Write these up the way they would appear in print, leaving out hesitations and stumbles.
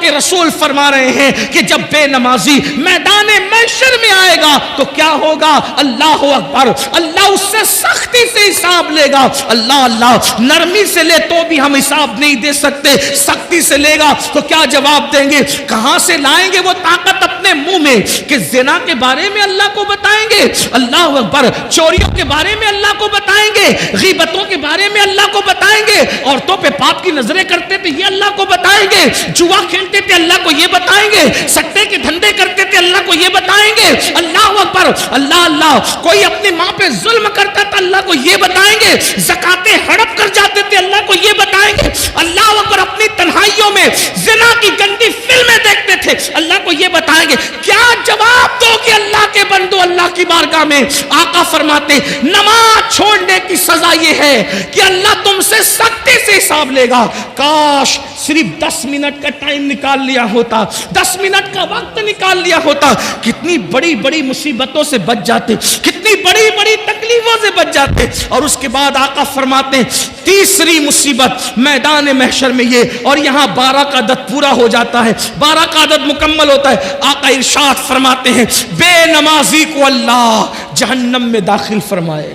کے رسول فرما رہے ہیں کہ جب بے نمازی میدان محشر میں آئے گا تو کیا ہوگا؟ اللہ اکبر، اللہ اس سے سختی سے حساب لے گا۔ اللہ نرمی سے لے تو بھی ہم حساب نہیں دے سکتے، سختی سے لے گا تو کیا جواب دیں گے؟ کہاں سے لائیں گے وہ طاقت اپنے منہ میں کہ زنا کے بارے میں اللہ کو بتائیں گے، اللہ اکبر، چوریوں کے بارے میں اللہ کو بتائیں گے، غیبتوں کے بارے میں اللہ کو بتائیں گے، عورتوں پہ پاپ کی نظریں کرتے تھے یہ اللہ کو بتائیں گے، جوا کھیلتے تھے اللہ کو یہ بتائیں گے، سٹے کے دھندے کرتے تھے اللہ کو یہ بتائیں گے، اللہ اکبر، اللہ، کوئی اپنی ماں پہ ظلم کرتا تھا اللہ کو یہ بتائیں گے، زکاتیں ہڑپ کر جاتے تھے اللہ کو یہ بتائیں گے، اللہ اکبر، اپنی تنہائیوں میں زنا کی گندی فلمیں دیکھتے تھے اللہ کو یہ بتائیں گے۔ کیا جواب دو کہ اللہ کے بندو اللہ کی بارگاہ میں؟ آقا فرماتے نماز چھوڑنے کی سزا یہ ہے کہ اللہ تم سے سختی سے حساب لے گا۔ کاش صرف 10 منٹ کا ٹائم نکال لیا ہوتا، 10 منٹ کا وقت نکال لیا ہوتا، کتنی بڑی بڑی مصیبتوں سے بچ جاتے، کتنی بڑی بڑی تکلیفوں سے بچ جاتے۔ اور اس کے بعد آقا فرماتے تیسری مصیبت میدان محشر میں یہ، اور یہاں 12 کا عدد پورا ہو جاتا ہے، 12 کا عدد مکمل ہوتا ہے۔ آقا ارشاد فرماتے ہیں بے نمازی کو اللہ جہنم میں داخل فرمائے۔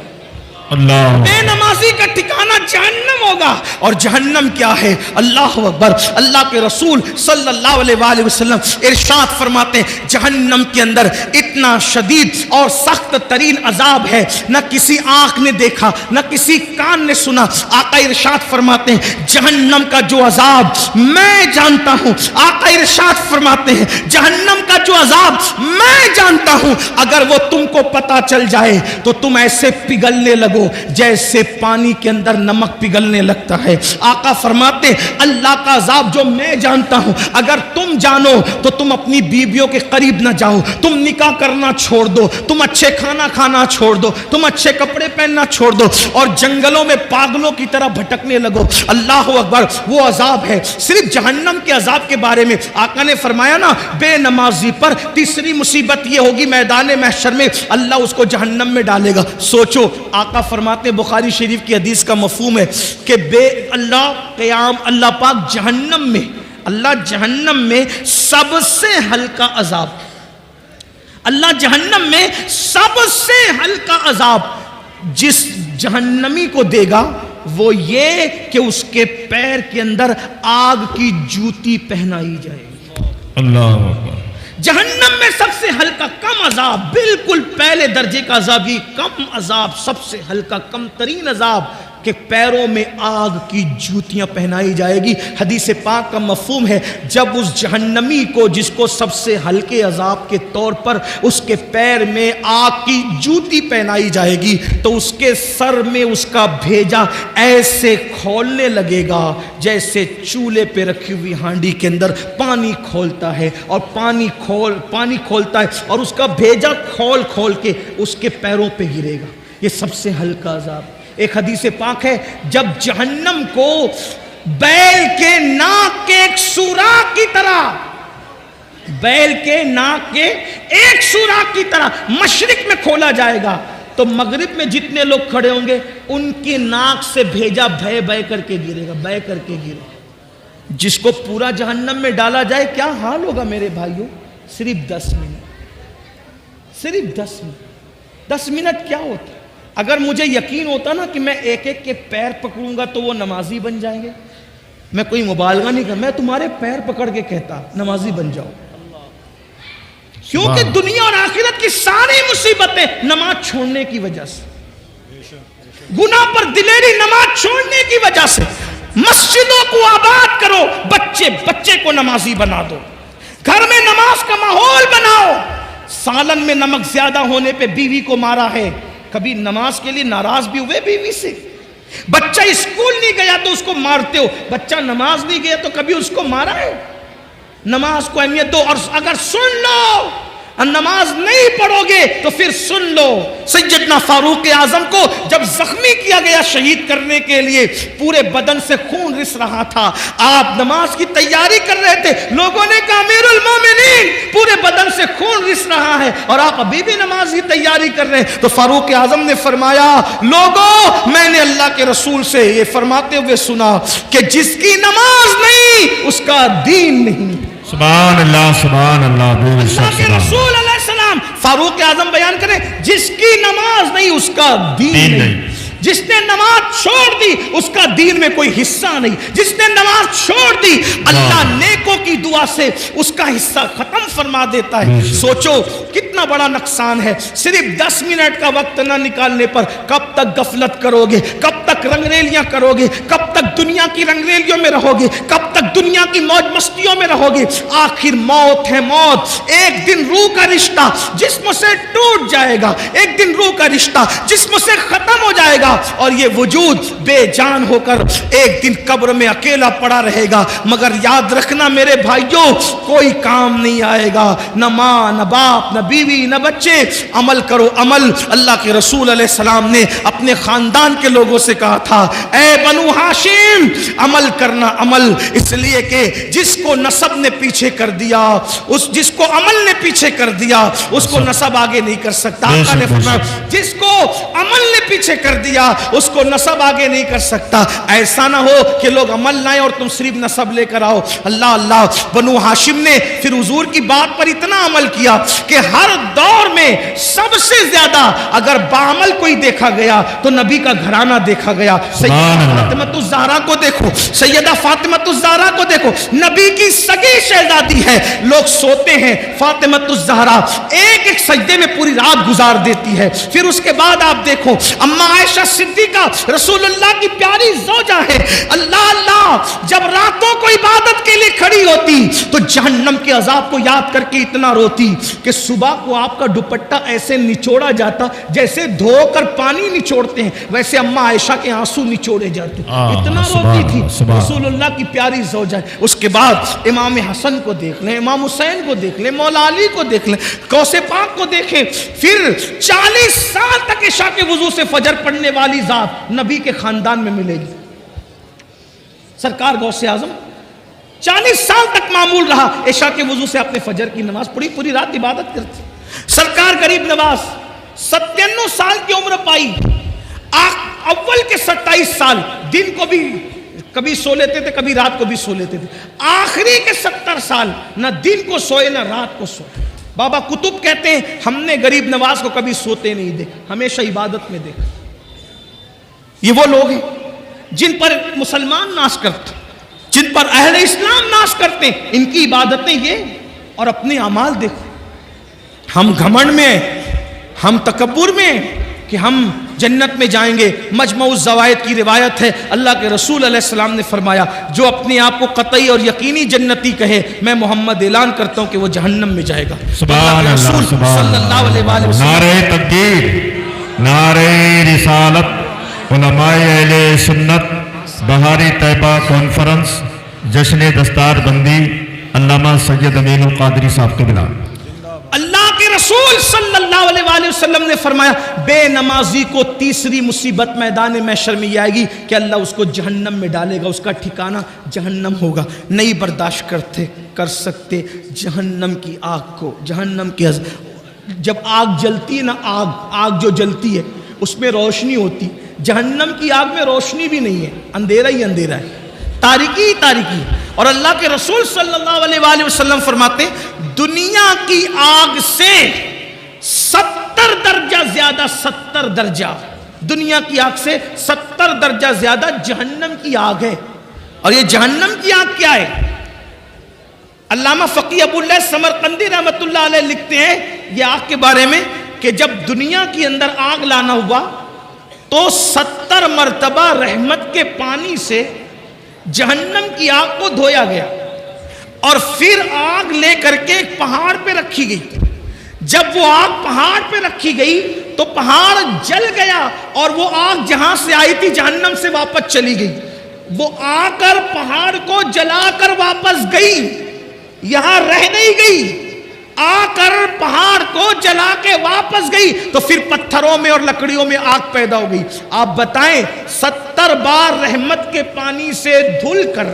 اللہ، بے نمازی کا ٹھکانہ جہنم ہوگا، اور جہنم کیا ہے؟ اللہ اکبر، اللہ کے رسول صلی اللہ علیہ وآلہ وسلم ارشاد فرماتے ہیں جہنم کے اندر اتنا شدید اور سخت ترین عذاب ہے نہ کسی آنکھ نے دیکھا نہ کسی کان نے سنا۔ آقا ارشاد فرماتے ہیں جہنم کا جو عذاب میں جانتا ہوں، آقا ارشاد فرماتے ہیں جہنم کا جو عذاب میں جانتا ہوں، اگر وہ تم کو پتا چل جائے تو تم ایسے پگھلنے لگو جیسے پانی کے اندر نمک پگھلنے لگتا ہے۔ آقا فرماتے اللہ کا عذاب جو میں جانتا ہوں اگر تم جانو تو تم اپنی بیویوں کے قریب نہ جاؤ، تم نکاح کرنا چھوڑ دو، تم اچھے کھانا کھانا چھوڑ دو، تم اچھے کپڑے پہننا چھوڑ دو، اور جنگلوں میں پاگلوں کی طرح بھٹکنے لگو۔ اللہ اکبر، وہ عذاب ہے۔ صرف جہنم کے عذاب کے بارے میں آقا نے فرمایا نا بے نمازی پر تیسری مصیبت یہ ہوگی میدان محشر میں اللہ اس کو جہنم میں ڈالے گا۔ سوچو، آقا فرماتے ہیں بخاری شریف کی حدیث کا مفہوم ہے کہ اللہ پاک جہنم میں سب سے ہلکا عذاب، اللہ جہنم میں سب سے ہلکا عذاب جس جہنمی کو دے گا وہ یہ کہ اس کے پیر کے اندر آگ کی جوتی پہنائی جائے گی۔ اللہ اکبر، جہنم میں سب سے ہلکا کم عذاب، بالکل پہلے درجے کا عذاب، یہ کم عذاب، سب سے ہلکا کم ترین عذاب کہ پیروں میں آگ کی جوتیاں پہنائی جائے گی۔ حدیث پاک کا مفہوم ہے جب اس جہنمی کو جس کو سب سے ہلکے عذاب کے طور پر اس کے پیر میں آگ کی جوتی پہنائی جائے گی تو اس کے سر میں اس کا بھیجا ایسے کھولنے لگے گا جیسے چولہے پہ رکھی ہوئی ہانڈی کے اندر پانی کھولتا ہے، اور پانی کھولتا ہے اور اس کا بھیجا کھول کے اس کے پیروں پہ گرے گا۔ یہ سب سے ہلکا عذاب۔ ایک حدیث پاک ہے جب جہنم کو بیل کے ناک کے ایک سوراخ کی طرح، بیل کے ناک کے ایک سوراخ کی طرح مشرق میں کھولا جائے گا تو مغرب میں جتنے لوگ کھڑے ہوں گے ان کی ناک سے بھیجا بھے کر کے گرے گا، بھے کر کے گرے گا۔ جس کو پورا جہنم میں ڈالا جائے کیا حال ہوگا میرے بھائیوں؟ صرف 10 منٹ، صرف 10 منٹ کیا ہوتا ہے؟ اگر مجھے یقین ہوتا نا کہ میں ایک ایک کے پیر پکڑوں گا تو وہ نمازی بن جائیں گے، میں کوئی مبالغہ نہیں کرتا، میں تمہارے پیر پکڑ کے کہتا نمازی بن جاؤ، کیونکہ دنیا اور آخرت کی ساری مصیبتیں نماز چھوڑنے کی وجہ سے، گناہ پر دلیری نماز چھوڑنے کی وجہ سے۔ مسجدوں کو آباد کرو، بچے کو نمازی بنا دو، گھر میں نماز کا ماحول بناؤ۔ سالن میں نمک زیادہ ہونے پہ بیوی کو مارا ہے، کبھی نماز کے لیے ناراض بھی ہوئے بیوی سے؟ بچہ اسکول نہیں گیا تو اس کو مارتے ہو، بچہ نماز نہیں گیا تو کبھی اس کو مارا ہے؟ نماز کو اہمیت دو، اور اگر سن لو نماز نہیں پڑھو گے تو پھر سن لو سیدنا فاروق اعظم کو جب زخمی کیا گیا شہید کرنے کے لیے، پورے بدن سے خون رس رہا تھا، آپ نماز کی تیاری کر رہے تھے، لوگوں نے کہا امیر المومنین پورے بدن سے خون رس رہا ہے اور آپ ابھی بھی نماز کی تیاری کر رہے ہیں، تو فاروق اعظم نے فرمایا لوگوں میں نے اللہ کے رسول سے یہ فرماتے ہوئے سنا کہ جس کی نماز نہیں اس کا دین نہیں۔ سبحان اللہ اللہ کے رسول علیہ السلام فاروق اعظم بیان کریں جس کی نماز نہیں اس کا دین نہیں، جس نے نماز چھوڑ دی اس کا دین میں کوئی حصہ نہیں، جس نے نماز چھوڑ دی اللہ نیکوں کی دعا سے اس کا حصہ ختم فرما دیتا ہے۔ سوچو کتنا بڑا نقصان ہے، صرف 10 منٹ کا وقت نہ نکالنے پر کب تک غفلت کرو گے، کب تک رنگریلیاں کرو گے، کب تک دنیا کی رنگریلیوں میں رہو گے، کب تک دنیا کی موج مستیوں میں رہو گے۔ آخر موت ہے موت، ایک دن روح کا رشتہ جسم سے ٹوٹ جائے گا، ایک دن روح کا رشتہ جسم سے ختم ہو جائے گا اور یہ وجود بے جان ہو کر ایک دن قبر میں اکیلا پڑا رہے گا۔ مگر یاد رکھنا میرے بھائیوں کوئی کام نہیں آئے گا، نہ ماں نہ باپ نہ بیوی نہ بچے۔ عمل کرو عمل۔ اللہ کے رسول علیہ السلام نے اپنے خاندان کے لوگوں سے کہا تھا اے بنو ہاشم عمل کرنا عمل، اس لیے کہ جس کو نسب نے پیچھے کر دیا، جس کو عمل نے پیچھے کر دیا اس کو نسب آگے نہیں کر سکتا۔ آقا نے فرمایا جس کو عمل نے پیچھے کر دیا اس کو نسب آگے نہیں کر سکتا۔ ایسا نہ ہو کہ لوگ عمل لائیں اور تم صرف نسب لے کر آؤ۔ اللہ اللہ بنو ہاشم نے پھر حضور کی بات پر اتنا عمل کیا کہ ہر دور میں سب سے زیادہ اگر بعمل کوئی دیکھا گیا تو نبی کا گھرانہ دیکھا گیا۔ سیدہ فاطمہ الزہرا کو دیکھو، سیدہ فاطمہ الزہرا کو دیکھو، نبی کی سگی شہزادی ہے، لوگ سوتے ہیں فاطمہ الزہرا ایک ایک سجدے میں پوری رات گزار دیتی ہے۔ پھر اس کے بعد آپ دیکھو اما عائشہ صدیقہ رسول اللہ کی پیاری زوجہ ہے، اللہ اللہ جب راتوں کو عبادت کے لیے کھڑی ہوتی تو جہنم کے عذاب کو یاد کر کے اتنا روتی کہ صبح کو آپ کا دوپٹہ ایسے نچوڑا جاتا جیسے دھو کر پانی نچوڑتے ہیں، ویسے اما عائشہ کے آنسو نچوڑے جاتے، اتنا روتی تھی رسول اللہ کی پیاری زوجہ ہے۔ اس کے بعد امام حسن کو دیکھ لیں، امام حسین کو دیکھ لیں، مولا علی کو دیکھ لیں، غوث پاک کو دیکھیں۔ پھر 40 سال تک عشاء کے وضو سے فجر پڑھنے والی ذات نبی کے خاندان میں ملے گی۔ سرکار غوث اعظم 40 سال تک معمول رہا عشاء کے وضو سے اپنے فجر کی نماز پڑھی، پوری رات عبادت کرتی۔ سرکار غریب نواز 97 سال کی عمر پائی، اول کے 27 سال دن کو بھی کبھی سو لیتے تھے، کبھی رات کو بھی سو لیتے تھے، آخری کے 70 سال نہ دن کو سوئے نہ رات کو سوئے۔ بابا قطب کہتے ہیں ہم نے غریب نواز کو کبھی سوتے نہیں دیکھا، ہمیشہ عبادت میں دیکھا۔ یہ وہ لوگ ہیں جن پر مسلمان ناز کرتے، جن پر اہل اسلام ناز کرتے ہیں، ان کی عبادتیں یہ اور اپنے اعمال دیکھو۔ ہم گھمنڈ میں، ہم تکبر میں کہ ہم جنت میں جائیں گے۔ مجمع الزوائد کی روایت ہے اللہ کے رسول علیہ السلام نے فرمایا جو اپنے آپ کو قطعی اور یقینی جنتی کہے میں محمد اعلان کرتا ہوں کہ وہ جہنم میں جائے گا۔ سبحان اللہ، صلی اللہ علیہ وسلم۔ نعرہ تکبیر، نعرہ رسالت، علماء اہل سنت، بہاری طیبہ کانفرنس، جشن دستار بندی، علامہ سید امین القادری صاحب کے بلا۔ اللہ کے رسول صلی اللہ علیہ وآلہ وسلم نے فرمایا بے نمازی کو تیسری مصیبت میدان محشر میں آئے گی کہ اللہ اس کو جہنم میں ڈالے گا، اس کا ٹھکانہ جہنم ہوگا۔ نہیں برداشت کر سکتے جہنم کی آگ کو، جہنم کی جب آگ جلتی ہے نا، آگ جو جلتی ہے اس میں روشنی ہوتی، جہنم کی آگ میں روشنی بھی نہیں ہے، اندھیرا ہی اندھیرا ہے، تاریکی ہی تاریکی۔ اور اللہ کے رسول صلی اللہ علیہ وآلہ وسلم فرماتے دنیا کی آگ سے 70 درجہ زیادہ، 70 درجہ دنیا کی آگ سے 70 درجہ زیادہ جہنم کی آگ ہے۔ اور یہ جہنم کی آگ کیا ہے؟ علامہ فقی ابو اللہ سمرقندی رحمت اللہ علیہ لکھتے ہیں یہ آگ کے بارے میں کہ جب دنیا کے اندر آگ لانا ہوا تو 70 مرتبہ رحمت کے پانی سے جہنم کی آگ کو دھویا گیا اور پھر آگ لے کر کے ایک پہاڑ پہ رکھی گئی۔ جب وہ آگ پہاڑ پہ رکھی گئی تو پہاڑ جل گیا اور وہ آگ جہاں سے آئی تھی جہنم سے واپس چلی گئی۔ وہ آ کر پہاڑ کو جلا کر واپس گئی، یہاں رہ نہیں گئی، آ کر پہاڑ کو جلا کے واپس گئی تو پھر پتھروں میں اور لکڑیوں میں آگ پیدا ہو گئی۔ آپ بتائیں 70 بار رحمت کے پانی سے دھل کر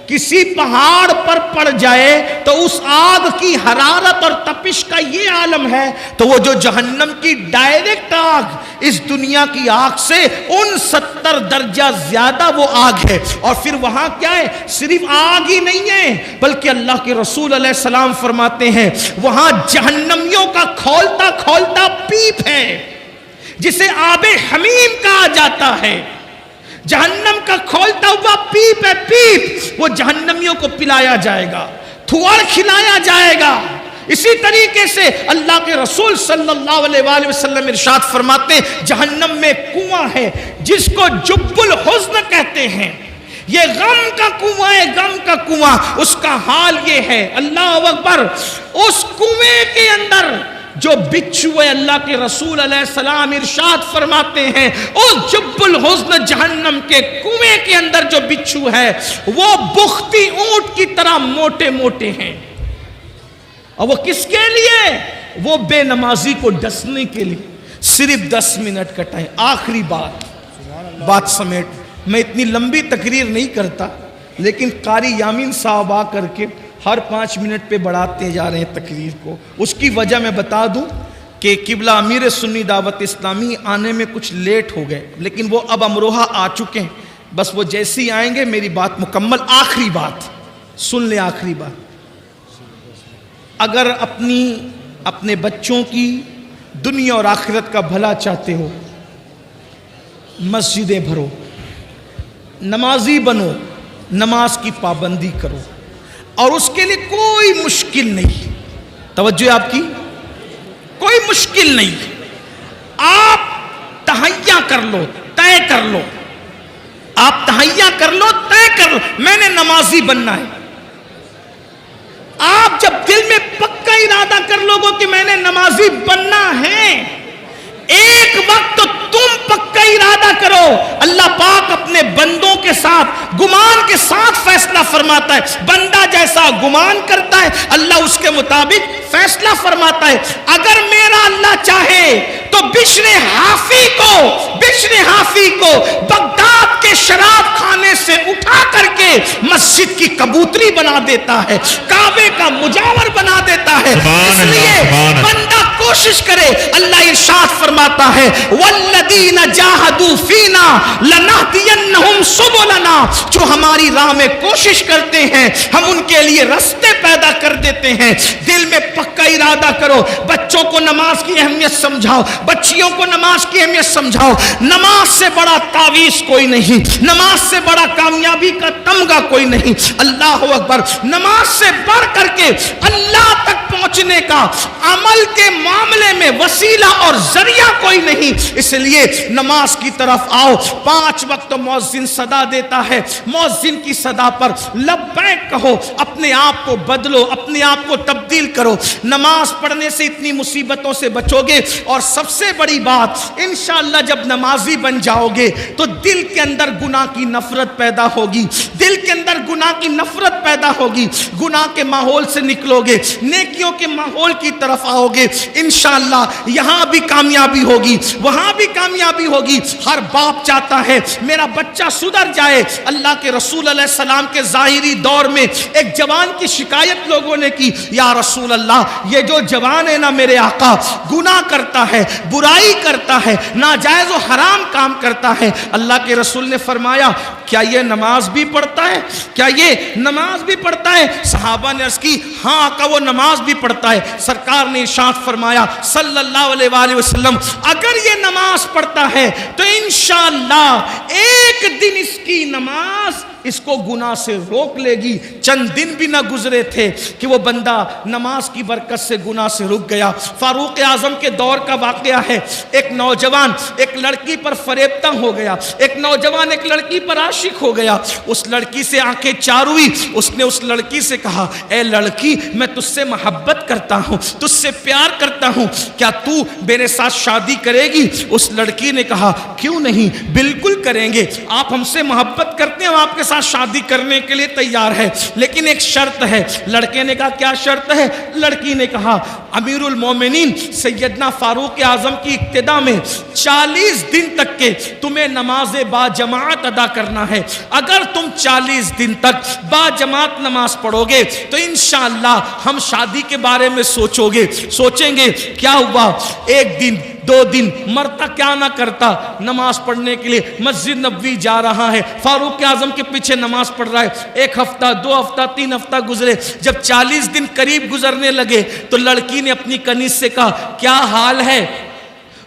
کسی پہاڑ پر پڑ جائے تو اس آگ کی حرارت اور تپش کا یہ عالم ہے، تو وہ جو جہنم کی ڈائریکٹ آگ اس دنیا کی آگ سے 69 درجہ زیادہ وہ آگ ہے۔ اور پھر وہاں کیا ہے؟ صرف آگ ہی نہیں ہے، بلکہ اللہ کے رسول علیہ السلام فرماتے ہیں وہاں جہنمیوں کا کھولتا کھولتا پیپ ہے جسے آب حمیم کہا جاتا ہے۔ جہنم کا کھولتا ہوا پیپ ہے، پیپ، وہ جہنمیوں کو پلایا جائے گا، تھوڑ کھلایا جائے گا۔ اسی طریقے سے اللہ کے رسول صلی اللہ علیہ وآلہ وسلم ارشاد فرماتے ہیں جہنم میں کنواں ہے جس کو جب الحزن کہتے ہیں، یہ غم کا کنواں ہے، غم کا کنواں۔ اس کا حال یہ ہے، اللہ اکبر، اس کنویں کے اندر جو بچھو ہے، اللہ کے رسول علیہ السلام ارشاد فرماتے ہیں اس جب الحزن جہنم کے کنویں کے اندر جو بچھو ہے وہ بختی اونٹ کی طرح موٹے موٹے ہیں۔ اور وہ کس کے لیے؟ وہ بے نمازی کو ڈسنے کے لیے۔ صرف 10 منٹ کا ٹائم، آخری بات سمیٹ، میں اتنی لمبی تقریر نہیں کرتا، لیکن قاری یامین صاحب آ کر کے ہر 5 منٹ پہ بڑھاتے جا رہے ہیں تقریر کو۔ اس کی وجہ میں بتا دوں کہ قبلہ امیر سنی دعوت اسلامی آنے میں کچھ لیٹ ہو گئے، لیکن وہ اب امروہہ آ چکے ہیں، بس وہ جیسے ہی آئیں گے میری بات مکمل۔ آخری بات سن لیں، آخری بات، اگر اپنے بچوں کی دنیا اور آخرت کا بھلا چاہتے ہو، مسجدیں بھرو، نمازی بنو، نماز کی پابندی کرو، اور اس کے لیے کوئی مشکل نہیں، توجہ آپ کی، کوئی مشکل نہیں، آپ تہیہ کر لو، طے کر لو، آپ تہیہ کر لو، طے کر لو، میں نے نمازی بننا ہے۔ آپ جب دل میں پکا ارادہ کر لو گے کہ میں نے نمازی بننا ہے، ایک وقت تو تم پکا ارادہ کرو، اللہ پاک اپنے بندوں کے ساتھ گمان کے ساتھ فیصلہ فرماتا ہے۔ بندہ جیسا گمان کرتا ہے اللہ اس کے مطابق فیصلہ فرماتا ہے۔ اگر میرا اللہ چاہے تو بشر حافی کو بغداد کے شراب خانے سے اٹھا کر کے مسجد کی کبوتری بنا دیتا ہے، کعبے کا مجاور بنا دیتا ہے۔ اس لیے بندہ کوشش کرے، اللہ ارشاد فرماتا ہے والذین جاہدوا فینا لنہدینہم سبلنا، جو ہماری راہ میں کوشش کرتے ہیں ہم ان کے لیے راستے پیدا کر دیتے ہیں۔ دل میں پکا ارادہ کرو، بچوں کو نماز کی اہمیت سمجھاؤ، بچیوں کو نماز کی اہمیت سمجھاؤ۔ نماز سے بڑا تعویذ کوئی نہیں، نماز سے بڑا کامیابی کا تمغہ کوئی نہیں۔ اللہ اکبر، نماز سے بڑھ کر کے اللہ تک پہنچنے کا عمل کے معاملے میں وسیلہ اور ذریعہ کوئی نہیں۔ اس لیے نماز کی طرف آؤ۔ 5 وقت مؤذن صدا دیتا ہے، مؤذن کی صدا پر لبیک کہو، اپنے آپ کو بدلو، اپنے آپ کو تبدیل کرو۔ نماز پڑھنے سے اتنی مصیبتوں سے بچو گے، اور سب سے بڑی بات انشاءاللہ جب نمازی بن جاؤ گے تو دل کے اندر گناہ کی نفرت پیدا ہوگی، دل کے اندر گناہ کی نفرت پیدا ہوگی، گناہ کے ماحول سے نکلو گے، نیکیوں کے ماحول کی طرف آؤ گے، انشاءاللہ یہاں بھی کامیابی ہوگی، وہاں بھی کامیابی ہوگی۔ ہر باپ چاہتا ہے میرا بچہ سدھر جائے۔ اللہ کے رسول علیہ السلام کے ظاہری دور میں ایک جوان کی شکایت لوگوں نے کی، یا رسول اللہ یہ جو جوان ہے نا میرے آقا، گناہ کرتا ہے، برائی کرتا ہے، ناجائز و حرام کام کرتا ہے۔ اللہ کے رسول نے فرمایا کیا یہ نماز بھی پڑھتا ہے؟ کیا یہ نماز بھی پڑھتا ہے؟ صحابہ نے عرض کی ہاں آقا وہ نماز بھی پڑھتا ہے۔ سرکار نے ارشاد فرمایا صلی اللہ علیہ وآلہ وسلم اگر یہ نماز پڑھتا ہے تو انشاءاللہ ایک دن اس کی نماز اس کو گناہ سے روک لے گی۔ چند دن بھی نہ گزرے تھے کہ وہ بندہ نماز کی برکت سے گناہ سے رک گیا۔ فاروق اعظم کے دور کا واقعہ ہے، ایک نوجوان ایک لڑکی پر فریبتہ ہو گیا، ایک نوجوان ایک لڑکی پر عاشق ہو گیا، اس لڑکی سے آنکھیں چار ہوئی، اس نے اس لڑکی سے کہا اے لڑکی میں تجھ سے محبت کرتا ہوں، تجھ سے پیار کرتا ہوں، کیا تو میرے ساتھ شادی کرے گی؟ اس لڑکی نے کہا کیوں نہیں، بالکل کریں گے، آپ ہم سے محبت کرتے ہیں، ہم آپ کے ساتھ ساتھ شادی کرنے کے لیے تیار ہے، لیکن ایک شرط ہے۔ لڑکے نے کہا کیا شرط ہے؟ لڑکی نے کہا امیر المومنین سیدنا فاروق اعظم کی اقتدا میں 40 دن تک کے تمہیں نماز با جماعت ادا کرنا ہے۔ اگر تم 40 دن تک با جماعت نماز پڑھو گے تو انشاءاللہ ہم شادی کے بارے میں سوچیں گے کیا ہوا، ایک دن 2 دن مرتا کیا نہ کرتا نماز پڑھنے کے لیے مسجد نبوی جا رہا ہے، فاروق اعظم کے پیچھے نماز پڑھ رہا ہے۔ 1 ہفتہ 2 ہفتہ 3 ہفتہ گزرے، جب 40 دن قریب گزرنے لگے تو لڑکی نے اپنی کنیز سے کہا کیا حال ہے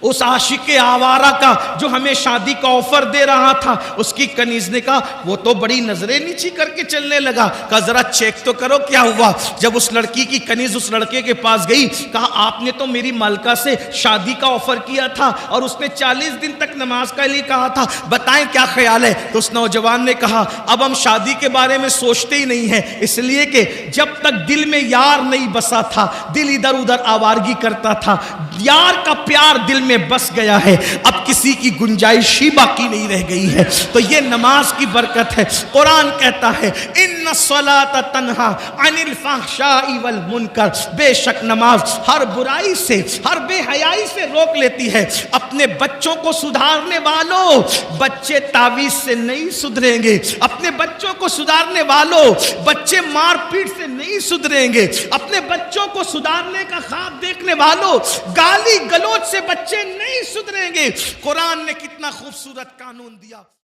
اس عاشق آوارہ کا جو ہمیں شادی کا آفر دے رہا تھا؟ اس کی کنیز نے کہا وہ تو بڑی نظریں نیچی کر کے چلنے لگا۔ کہا ذرا چیک تو کرو کیا ہوا۔ جب اس لڑکی کی کنیز اس لڑکے کے پاس گئی، کہا آپ نے تو میری ملکہ سے شادی کا آفر کیا تھا اور اس نے 40 دن تک نماز کا لیے کہا تھا، بتائیں کیا خیال ہے؟ تو اس نوجوان نے کہا اب ہم شادی کے بارے میں سوچتے ہی نہیں ہیں، اس لیے کہ جب تک دل میں یار نہیں بسا تھا دل ادھر ادھر آوارگی کرتا تھا، یار کا پیار دل میں بس گیا ہے، اب کسی کی گنجائش ہی باقی نہیں رہ گئی ہے۔ تو یہ نماز کی برکت ہے۔ قرآن کہتا ہے ان الصلاۃ تنہا عن الفحشاء والمنکر، بے شک نماز ہر برائی سے ہر بے حیائی سے روک لیتی ہے۔ اپنے بچوں کو سدھارنے والوں، بچے تعویذ سے نہیں سدھریں گے۔ اپنے بچوں کو سدھارنے والوں، بچے مار پیٹ سے نہیں سدھریں گے۔ اپنے بچوں کو سدھارنے کا خواب دیکھنے والوں، گالی گلوچ سے بچے نہیں سدھریں گے۔ قرآن نے کتنا خوبصورت قانون دیا۔